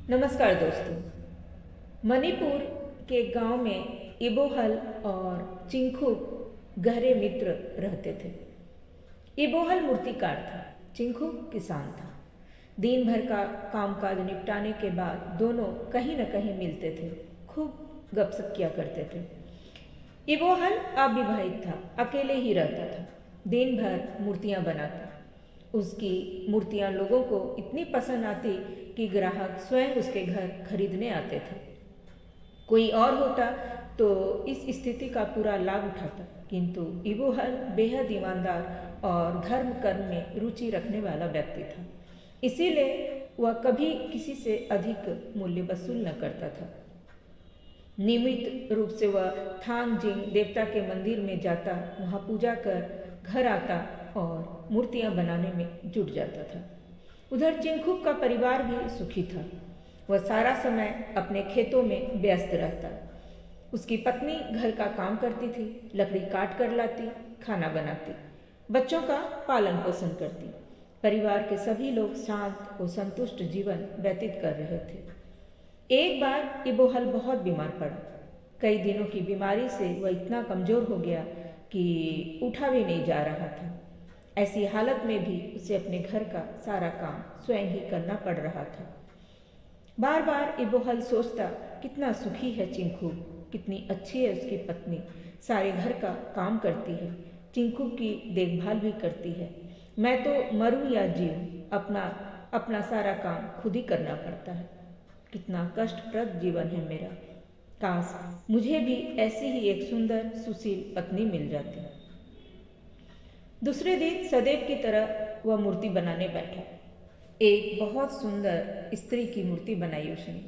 नमस्कार दोस्तों। मणिपुर के गांव में इबोहल और चिंखुक गहरे मित्र रहते थे। इबोहल मूर्तिकार था, चिंखुक किसान था। दिन भर का कामकाज निपटाने के बाद दोनों कहीं न कहीं मिलते थे, खूब गपशप किया करते थे। इबोहल अविवाहित था, अकेले ही रहता था, दिन भर मूर्तियां बनाता। उसकी मूर्तियां लोगों को इतनी पसंद आती कि ग्राहक स्वयं उसके घर खरीदने आते थे। कोई और होता तो इस स्थिति का पूरा लाभ उठाता, किंतु इबोहल बेहद ईमानदार और धर्म कर्म में रुचि रखने वाला व्यक्ति था। इसीलिए वह कभी किसी से अधिक मूल्य वसूल न करता था। नियमित रूप से वह थांगजिंग देवता के मंदिर में जाता, वहाँ पूजा कर घर आता और मूर्तियाँ बनाने में जुट जाता था। उधर चिंखुक का परिवार भी सुखी था। वह सारा समय अपने खेतों में व्यस्त रहता। उसकी पत्नी घर का काम करती थी, लकड़ी काट कर लाती, खाना बनाती, बच्चों का पालन पोषण करती। परिवार के सभी लोग शांत और संतुष्ट जीवन व्यतीत कर रहे थे। एक बार इबोहल बहुत बीमार पड़ा। कई दिनों की बीमारी से वह इतना कमजोर हो गया कि उठा भी नहीं जा रहा था। ऐसी हालत में भी उसे अपने घर का सारा काम स्वयं ही करना पड़ रहा था। बार बार इबोहल सोचता, कितना सुखी है चिंखुक, कितनी अच्छी है उसकी पत्नी, सारे घर का काम करती है, चिंखुक की देखभाल भी करती है। मैं तो मरूं या जीऊं, अपना सारा काम खुद ही करना पड़ता है। कितना कष्टप्रद जीवन है मेरा। काश मुझे भी ऐसी ही एक सुंदर सुशील पत्नी मिल जाती। दूसरे दिन सदैव की तरह वह मूर्ति बनाने बैठा। एक बहुत सुंदर स्त्री की मूर्ति बनाई उसने।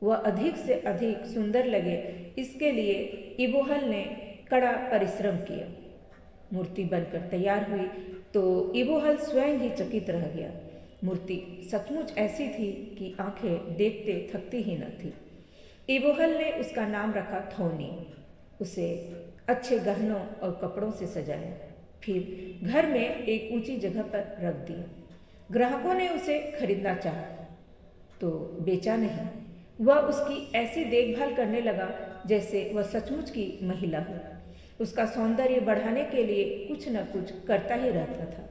वह अधिक से अधिक सुंदर लगे, इसके लिए इबोहल ने कड़ा परिश्रम किया। मूर्ति बनकर तैयार हुई तो इबोहल स्वयं ही चकित रह गया। मूर्ति सचमुच ऐसी थी कि आंखें देखते थकती ही न थी। इबोहल ने उसका नाम रखा थौनी। उसे अच्छे गहनों और कपड़ों से सजाया, फिर घर में एक ऊंची जगह पर रख दिया। ग्राहकों ने उसे खरीदना चाहा तो बेचा नहीं। वह उसकी ऐसी देखभाल करने लगा जैसे वह सचमुच की महिला हो। उसका सौंदर्य बढ़ाने के लिए कुछ न कुछ करता ही रहता था।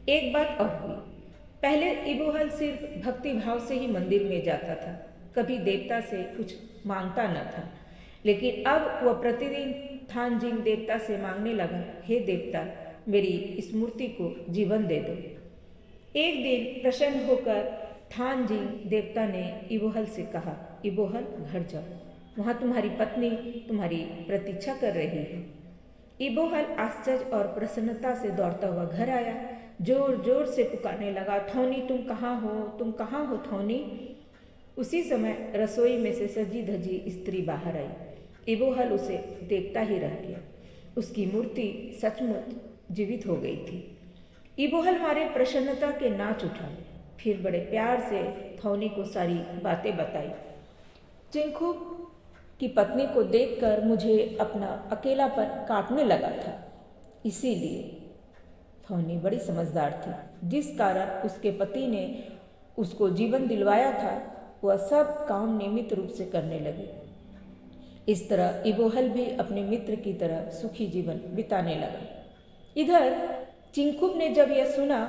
एक बात और हुई। पहले इबोहल सिर्फ भक्ति भाव से ही मंदिर में जाता था, कभी देवता से कुछ मांगता न था। लेकिन अब वह प्रतिदिन थानजिंग देवता से मांगने लगा, हे देवता, मेरी इस मूर्ति को जीवन दे दो। एक दिन प्रसन्न होकर थानजिंग देवता ने इबोहल से कहा, इबोहल घर जाओ, वहाँ तुम्हारी पत्नी तुम्हारी प्रतीक्षा कर रही है। इबोहल आश्चर्य और प्रसन्नता से दौड़ता हुआ घर आया, जोर जोर से पुकारने लगा, थौनी तुम कहाँ हो, तुम कहाँ हो थौनी। उसी समय रसोई में से सजी धजी स्त्री बाहर आई। इबोहल उसे देखता ही रह गया। उसकी मूर्ति सचमुच जीवित हो गई थी। इबोहल मारे प्रसन्नता के नाच उठा, फिर बड़े प्यार से थौनी को सारी बातें बताई। चिंखुक की पत्नी को देखकर मुझे अपना अकेलापन काटने लगा था, इसीलिए। थौनी बड़ी समझदार थी। जिस कारण उसके पति ने उसको जीवन दिलवाया था, वह सब काम नियमित रूप से करने लगे। इस तरह इबोहल भी अपने मित्र की तरह सुखी जीवन बिताने लगा। इधर चिंखुक ने जब यह सुना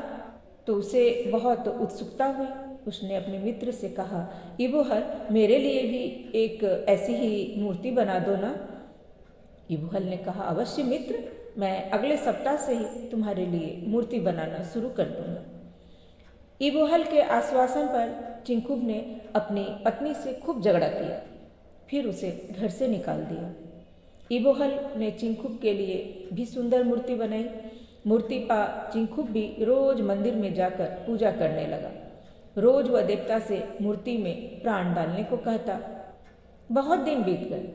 तो उसे बहुत उत्सुकता हुई। उसने अपने मित्र से कहा, इबोहल, मेरे लिए भी एक ऐसी ही मूर्ति बना दो ना। इबोहल ने कहा, अवश्य मित्र, मैं अगले सप्ताह से ही तुम्हारे लिए मूर्ति बनाना शुरू कर दूंगा। इबोहल के आश्वासन पर चिंखुक ने अपनी पत्नी से खूब झगड़ा किया, फिर उसे घर से निकाल दिया। इबोहल ने चिंखुक के लिए भी सुंदर मूर्ति बनाई। मूर्ति पा चिंखुक भी रोज मंदिर में जाकर पूजा करने लगा। रोज वह देवता से मूर्ति में प्राण डालने को कहता। बहुत दिन बीत गए।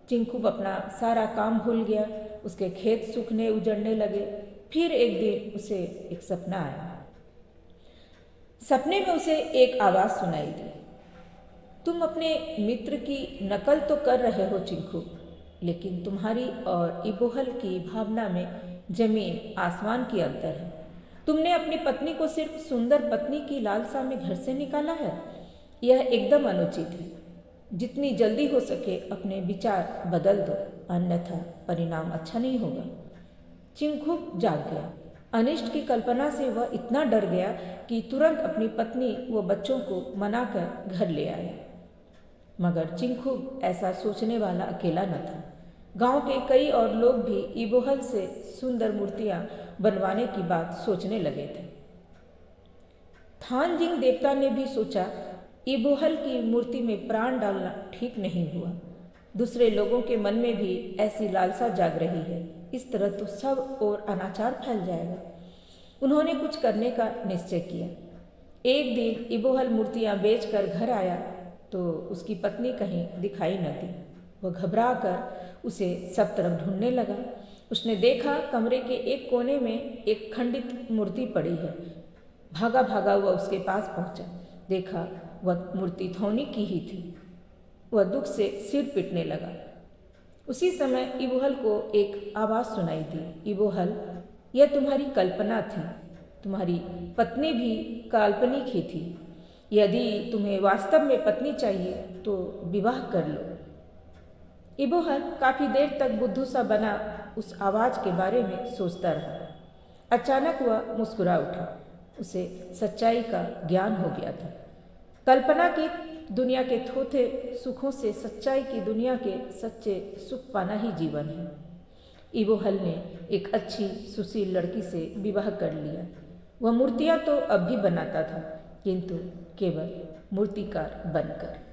चिंखुक अपना सारा काम भूल गया। उसके खेत सूखने उजड़ने लगे। फिर एक दिन उसे एक सपना आया। सपने में उसे एक आवाज सुनाई दी, तुम अपने मित्र की नकल तो कर रहे हो चिंखुक, लेकिन तुम्हारी और इबोहल की भावना में जमीन आसमान की अंतर है। तुमने अपनी पत्नी को सिर्फ सुंदर पत्नी की लालसा में घर से निकाला है, यह एकदम अनुचित है। जितनी जल्दी हो सके अपने विचार बदल दो, अन्यथा परिणाम अच्छा नहीं होगा। चिंगखुब जाग गया। अनिष्ट की कल्पना से वह इतना डर गया कि तुरंत अपनी पत्नी व बच्चों को मनाकर घर ले आया। मगर चिंगखुब ऐसा सोचने वाला अकेला न था। गांव के कई और लोग भी इबोहल से सुंदर मूर्तियां बनवाने की बात सोचने लगे थे। थानजिंग देवता ने भी सोचा, इबोहल की मूर्ति में प्राण डालना ठीक नहीं हुआ। दूसरे लोगों के मन में भी ऐसी लालसा जाग रही है, इस तरह तो सब और अनाचार फैल जाएगा। उन्होंने कुछ करने का निश्चय किया। एक दिन इबोहल मूर्तियां बेचकर घर आया तो उसकी पत्नी कहीं दिखाई न दी। वह घबरा कर उसे सब तरफ ढूंढने लगा। उसने देखा कमरे के एक कोने में एक खंडित मूर्ति पड़ी है। भागा भागा वह उसके पास पहुंचा। देखा वह मूर्ति थौनी की ही थी। वह दुख से सिर पीटने लगा। उसी समय इबोहल को एक आवाज़ सुनाई दी, इबोहल, यह तुम्हारी कल्पना थी। तुम्हारी पत्नी भी काल्पनिक ही थी। यदि तुम्हें वास्तव में पत्नी चाहिए तो विवाह कर लो। इबोहल काफ़ी देर तक बुद्धू सा बना उस आवाज़ के बारे में सोचता रहा। अचानक वह मुस्कुरा उठा। उसे सच्चाई का ज्ञान हो गया था। कल्पना की दुनिया के थोथे सुखों से सच्चाई की दुनिया के सच्चे सुख पाना ही जीवन है। इबोहल ने एक अच्छी सुशील लड़की से विवाह कर लिया। वह मूर्तियाँ तो अब भी बनाता था, किंतु केवल मूर्तिकार बनकर।